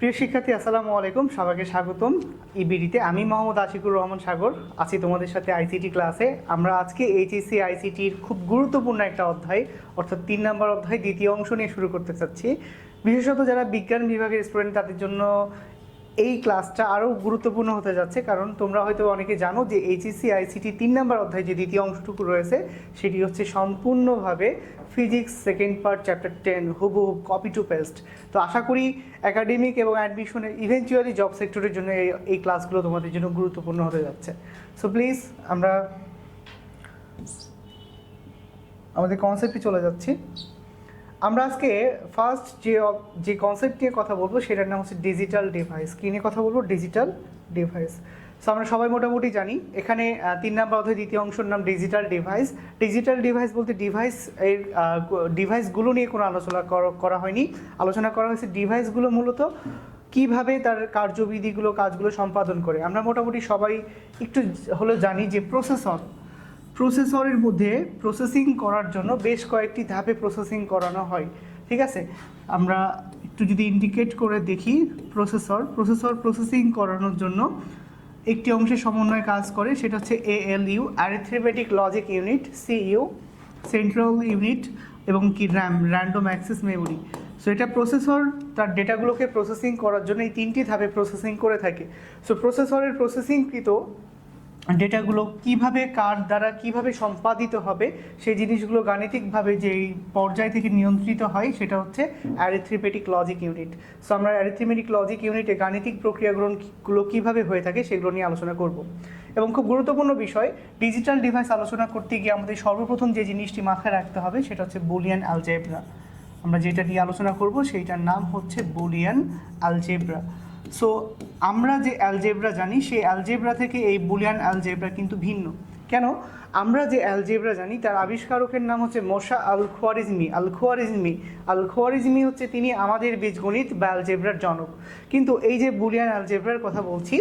প্রিয় শিক্ষার্থী, আসসালামু আলাইকুম। সবাইকে স্বাগতম ইবিডিতে। আমি মোহাম্মদ আশিকুর রহমান সাগর আছি তোমাদের সাথে আইসিটি ক্লাসে। আমরা আজকে এইচএসসি আইসিটির খুব গুরুত্বপূর্ণ একটা অধ্যায়, অর্থাৎ 3 নম্বর অধ্যায় দ্বিতীয় অংশ নিয়ে শুরু করতে চাচ্ছি। বিশেষত যারা বিজ্ঞান বিভাগের স্টুডেন্ট তাদের জন্য এই ক্লাসটা আরও গুরুত্বপূর্ণ হতে যাচ্ছে, কারণ তোমরা হয়তো অনেকে জানো যে এইচএসসি আইসিটি 3 নম্বর অধ্যায় যে দ্বিতীয় অংশটুকু রয়েছে সেটি হচ্ছে সম্পূর্ণভাবে ফিজিক্স সেকেন্ড পার্ট চ্যাপ্টার 10 হুবহু কপি টু পেস্ট। তো আশা করি একাডেমিক এবং অ্যাডমিশনের ইভেনচুয়ালি জব সেক্টরের জন্য এই ক্লাসগুলো তোমাদের জন্য গুরুত্বপূর্ণ হতে যাচ্ছে। সো প্লিজ আমরা আমাদের কনসেপ্টে চলে যাচ্ছি। আমরা আজকে ফার্স্ট যে কনসেপ্ট নিয়ে কথা বলবো সেটার নাম হচ্ছে ডিজিটাল ডিভাইস। কী নিয়ে কথা বলবো? Digital device. সো আমরা সবাই মোটামুটি জানি এখানে 3 নম্বর অধ্যায় দ্বিতীয় অংশের নাম ডিজিটাল ডিভাইস। ডিজিটাল ডিভাইস বলতে ডিভাইসগুলো নিয়ে কোনো আলোচনা করা হয়নি। আলোচনা করা হয়েছে ডিভাইসগুলো মূলত কীভাবে তার কাজগুলো সম্পাদন করে। আমরা মোটামুটি সবাই একটু হলেও জানি যে প্রসেসরের মধ্যে প্রসেসিং করার জন্য বেশ কয়েকটি ধাপে প্রসেসিং করানো হয়। ঠিক আছে, আমরা একটু যদি ইন্ডিকেট করে দেখি, প্রসেসর প্রসেসিং করানোর জন্য একটি অংশের সমন্বয়ে কাজ করে, সেটা হচ্ছে ALU arithmetic logic unit, CU central unit, এবং কি র্যান্ডম অ্যাক্সেস মেমোরি। সো এটা প্রসেসর তার ডেটাগুলোকে প্রসেসিং করার জন্য এই 3টি ধাপে প্রসেসিং করে থাকে। সো প্রসেসরের প্রসেসিংকৃত ডেটাগুলো কিভাবে কার দ্বারা কিভাবে সম্পাদিত হবে সেই জিনিসগুলো গাণিতিকভাবে যেই পর্যায় থেকে নিয়ন্ত্রিত হয় সেটা হচ্ছে অ্যারিথমেটিক লজিক ইউনিট। সো আমরা অ্যারিথমেটিক লজিক ইউনিটে গাণিতিক প্রক্রিয়াগুলো কীভাবে হয়ে থাকে সেগুলো নিয়ে আলোচনা করব। এবং খুব গুরুত্বপূর্ণ বিষয়, ডিজিটাল ডিভাইস আলোচনা করতে গিয়ে আমাদের সর্বপ্রথম যে জিনিসটি মাথায় রাখতে হবে সেটা হচ্ছে বুলিয়ান অ্যালজেব্রা। আমরা যেটা নিয়ে আলোচনা করব সেইটার নাম হচ্ছে বুলিয়ান অ্যালজেব্রা। সো আমরা যে অ্যালজেব্রা জানি সেই অ্যালজেব্রা থেকে এই বুলিয়ান অ্যালজেব্রা কিন্তু ভিন্ন। কেন? আমরা যে অ্যালজেব্রা জানি তার আবিষ্কারকের নাম হচ্ছে মোশা আল-খোয়ারিজমি হচ্ছে তিনি আমাদের বীজগণিত বা অ্যালজেব্রার জনক। কিন্তু এই যে বুলিয়ান অ্যালজেব্রার কথা বলছি,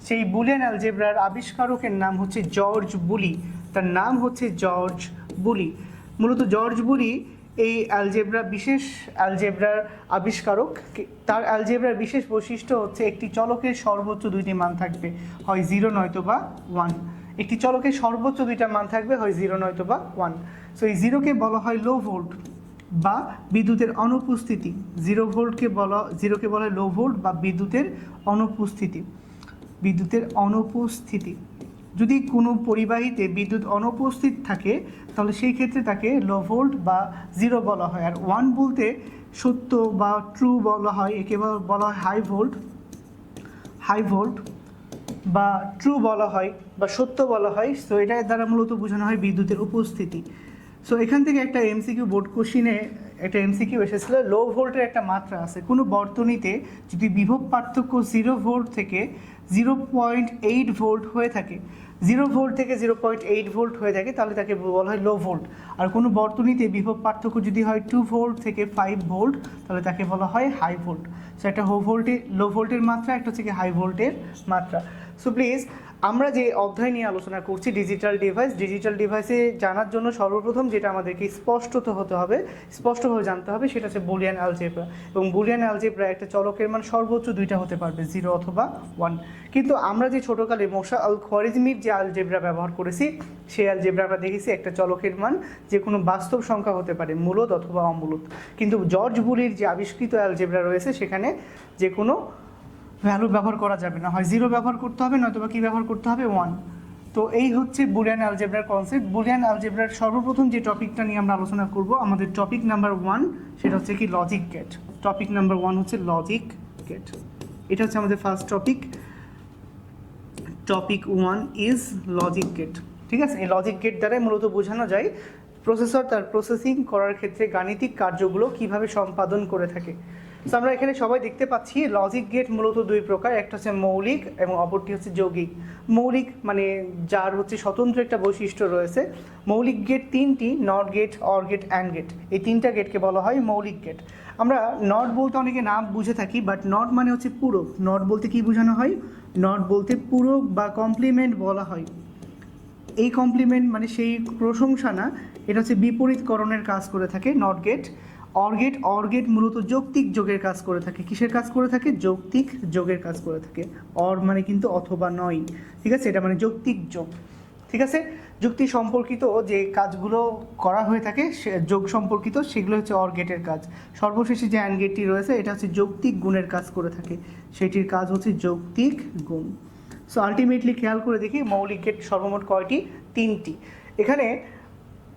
সেই বুলিয়ান অ্যালজেব্রার আবিষ্কারকের নাম হচ্ছে জর্জ বুলি। তার নাম হচ্ছে জর্জ বুলি। মূলত জর্জ বুলি এই বিশেষ অ্যালজেব্রার আবিষ্কারক। তার অ্যালজেব্রার বিশেষ বৈশিষ্ট্য হচ্ছে একটি চলকের সর্বোচ্চ 2টি মান থাকবে, হয় 0 নয়তো বা 1। একটি চলকের সর্বোচ্চ 2টা মান থাকবে, হয় 0 নয়তো বা 1। সো এই 0কে বলা হয় লো ভোল্ট বা বিদ্যুতের অনুপস্থিতি। 0কে বলা হয় লো ভোল্ট বা বিদ্যুতের অনুপস্থিতি। যদি কোনো পরিবাহীতে বিদ্যুৎ অনুপস্থিত থাকে তাহলে সেই ক্ষেত্রে তাকে লো ভোল্ট বা 0 বলা হয়। আর 1 বলতে সত্য বা ট্রু বলা হয়, একে বলা হয় হাই ভোল্ট বা ট্রু বলা হয় বা সত্য বলা হয়। সো এটার দ্বারা মূলত বোঝানো হয় বিদ্যুতের উপস্থিতি। সো এখান থেকে একটা এমসিকিউ বোর্ড কোশ্চিনে একটা এমসিকিউ এসেছিলো, লো ভোল্টের একটা মাত্রা আছে। কোনো বর্তনীতে যদি বিভব পার্থক্য 0 ভোল্ট থেকে 0.8 ভোল্ট হয়ে থাকে, 0 ভোল্ট থেকে 0.8 ভোল্ট হয়ে থাকে তাহলে তাকে বলা হয় লো ভোল্ট। আর কোনো বর্তনীতে বিভব পার্থক্য যদি হয় 2 ভোল্ট থেকে 5 ভোল্ট তাহলে তাকে বলা হয় হাই ভোল্ট। সো একটা লো ভোল্টের মাত্রা, একটা হচ্ছে কি হাই ভোল্টের মাত্রা। সো প্লিজ আমরা যে অধ্যায় নিয়ে আলোচনা করছি ডিজিটাল ডিভাইসে জানার জন্য সর্বপ্রথম যেটা আমাদেরকে স্পষ্টভাবে জানতে হবে সেটা হচ্ছে বুলিয়ান অ্যালজেব্রা। এবং বুলিয়ান অ্যালজেব্রা একটা চলকের মান সর্বোচ্চ 2টা হতে পারবে, 0 অথবা 1। কিন্তু আমরা যে ছোটোকালে মোশা আল-খোয়ারিজমির যে অ্যালজেব্রা ব্যবহার করেছি সেই অ্যালজেব্রা আমরা দেখেছি একটা চলকের মান যে কোনো বাস্তব সংখ্যা হতে পারে, মূলদ অথবা অমূলদ। কিন্তু জর্জ বুলির যে আবিষ্কৃত অ্যালজেব্রা রয়েছে সেখানে যে কোনো ভ্যালু ব্যবহার করা যাবে না, হয় 0 ব্যবহার করতে হবে নয়তো বা কী ব্যবহার করতে হবে, 1। তো এই হচ্ছে বুলিয়ান অ্যালজেব্রার কনসেপ্ট। বুলিয়ান অ্যালজেব্রার সর্বপ্রথম যে টপিকটা নিয়ে আমরা আলোচনা করব, আমাদের টপিক নাম্বার 1 সেটা হচ্ছে কি লজিক গেট। টপিক নাম্বার 1 হচ্ছে লজিক গেট। এটা হচ্ছে আমাদের first topic 1 is logic gate. ঠিক আছে, এই লজিক গেট দ্বারাই মূলত বোঝানো যায় প্রসেসর তার প্রসেসিং করার ক্ষেত্রে গাণিতিক কার্যগুলো কিভাবে সম্পাদন করে থাকে। সো আমরা এখানে সবাই দেখতে পাচ্ছি লজিক গেট মূলত 2 প্রকার, একটা হচ্ছে মৌলিক এবং অপরটি হচ্ছে যৌগিক। মৌলিক মানে যার হচ্ছে স্বতন্ত্র একটা বৈশিষ্ট্য রয়েছে। মৌলিক গেট 3টি, NOT gate, OR gate, AND gate. এই 3টা গেটকে বলা হয় মৌলিক গেট। আমরা নট বলতে অনেকে নাম বুঝে থাকি, বাট নট মানে হচ্ছে পূরক। নট বলতে কি বোঝানো হয়? নট বলতে পূরক বা কমপ্লিমেন্ট বলা হয়। এই কমপ্লিমেন্ট মানে সেই প্রশংসা না, এটা হচ্ছে বিপরীতকরণের কাজ করে থাকে নট গেট। অর গেট মূলত যৌক্তিক যোগের কাজ করে থাকে। কিসের কাজ করে থাকে? যৌক্তিক যোগের কাজ করে থাকে। অর মানে কিন্তু অথবা নয়, ঠিক আছে, এটা মানে যৌক্তিক যোগ, ঠিক আছে। যুক্তি সম্পর্কিত যে কাজগুলো করা হয়ে থাকে যোগ সম্পর্কিত, সেগুলো হচ্ছে অর গেটের কাজ। সর্বশেষে যে অ্যান্ড গেটটি রয়েছে এটা হচ্ছে যৌক্তিক গুণের কাজ করে থাকে, সেটির কাজ হচ্ছে যৌক্তিক গুণ। সো আলটিমেটলি খেয়াল করে দেখি মৌলিক গেট সর্বমোট কয়টি? 3টি। এখানে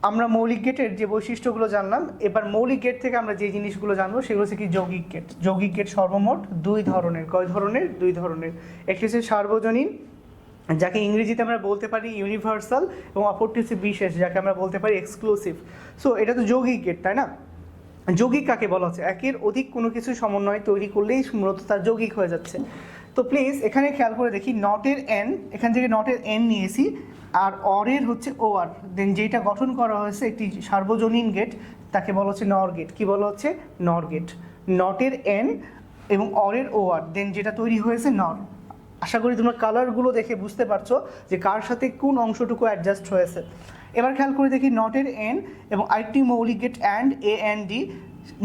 আমরা মৌলিক গেটের যে বৈশিষ্ট্যগুলো জানলাম, এবার মৌলিক গেট থেকে আমরা যে জিনিসগুলো জানবো সেগুলো হচ্ছে কি যৌগিক গেট। যৌগিক গেট সর্বমোট 2 ধরনের। কয় ধরনের? 2 ধরনের। একটি হচ্ছে সার্বজনীন, যাকে ইংরেজিতে আমরা বলতে পারি ইউনিভার্সাল, এবং অপরটি হচ্ছে বিশেষ, যাকে আমরা বলতে পারি এক্সক্লুসিভ। সো এটা তো যৌগিক গেট, তাই না? যৌগিক কাকে বলা হচ্ছে? একের অধিক কোনো কিছু সমন্বয় তৈরি করলেই মূলত তার যৌগিক হয়ে যাচ্ছে। তো প্লিজ এখানে খেয়াল করে দেখি নটের এন, এখান থেকে নটের এন নিয়েছি, আর অরের হচ্ছে ও আর, দেন যেটা গঠন করা হয়েছে একটি সার্বজনীন গেট, তাকে বলা হচ্ছে নর গেট। কী বলা হচ্ছে? নর গেট। নটের এন এবং অরের ও আর, দেন যেটা তৈরি হয়েছে নর। আশা করি তোমরা কালারগুলো দেখে বুঝতে পারছো যে কার সাথে কোন অংশটুকু অ্যাডজাস্ট হয়েছে। এবার খেয়াল করে দেখি নটের এন এবং আরেকটি মৌলিক gate and A N D.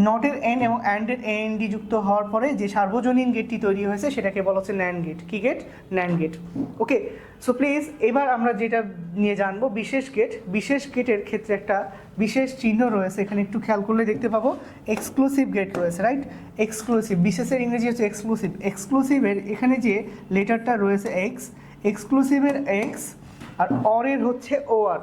নটের এন এবং অ্যান্ডের এ এন ডি যুক্ত হওয়ার পরে যে সার্বজনীন গেটটি তৈরি হয়েছে সেটাকে বলা হচ্ছে ন্যান্ড গেট। কী gate? NAND gate. Okay, so please এবার আমরা যেটা নিয়ে জানবো বিশেষ গেট। বিশেষ গেটের ক্ষেত্রে একটা বিশেষ চিহ্ন রয়েছে, এখানে একটু খেয়াল করলে দেখতে পাবো এক্সক্লুসিভ গেট রয়েছে, রাইট? এক্সক্লুসিভ, বিশেষের ইংরেজি হচ্ছে এক্সক্লুসিভ। এক্সক্লুসিভের এখানে যে লেটারটা রয়েছে এক্স, এক্সক্লুসিভের এক্স আর অরের হচ্ছে ও আর,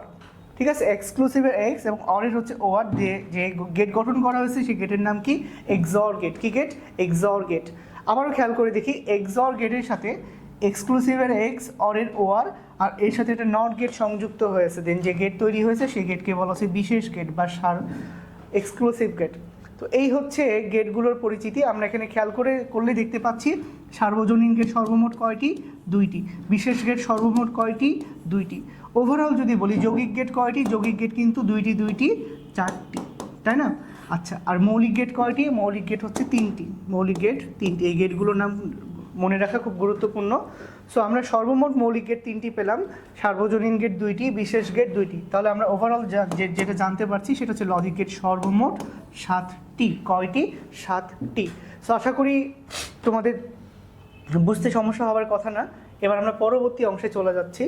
ঠিক আছে। এক্সক্লুসিভের এক্স এবং অরের হচ্ছে ও আর দিয়ে যে গেট গঠন করা হয়েছে সেই গেটের নাম কি? এক্সঅর গেট। কি গেট? এক্সঅর গেট। আবারও খেয়াল করে দেখি এক্সঅর গেটের সাথে এক্সক্লুসিভের এক্স, অরের ও আর, আর এর সাথে একটা নট গেট সংযুক্ত হয়েছে, দেন যে গেট তৈরি হয়েছে সেই গেটকে বলা হচ্ছে বিশেষ গেট বা এক্সক্লুসিভ গেট। তো এই হচ্ছে গেটগুলোর পরিচিতি। আমরা এখানে খেয়াল করলে দেখতে পাচ্ছি সার্বজনীন গেট সর্বমোট কয়টি? 2টি। বিশেষ গেট সর্বমোট কয়টি? 2টি। ওভারঅল যদি বলি যৌগিক গেট কয়টি? যৌগিক গেট কিন্তু 2টি 4টি, তাই না? আচ্ছা, আর মৌলিক গেট কয়টি? মৌলিক গেট হচ্ছে 3টি। মৌলিক গেট 3টি। এই গেটগুলোর নাম মনে রাখা খুব গুরুত্বপূর্ণ। সো আমরা সর্বমোট মৌলিক গেট 3টি পেলাম, সার্বজনীন গেট 2টি, বিশেষ গেট 2টি। তাহলে আমরা ওভারঅল যেটা জানতে পারছি সেটা হচ্ছে লজিক গেট সর্বমোট 7টি। কয়টি? 7টি। সো আশা করি তোমাদের বুঝতে সমস্যা হওয়ার কথা না। এবার আমরা পরবর্তী অংশে চলে যাচ্ছি।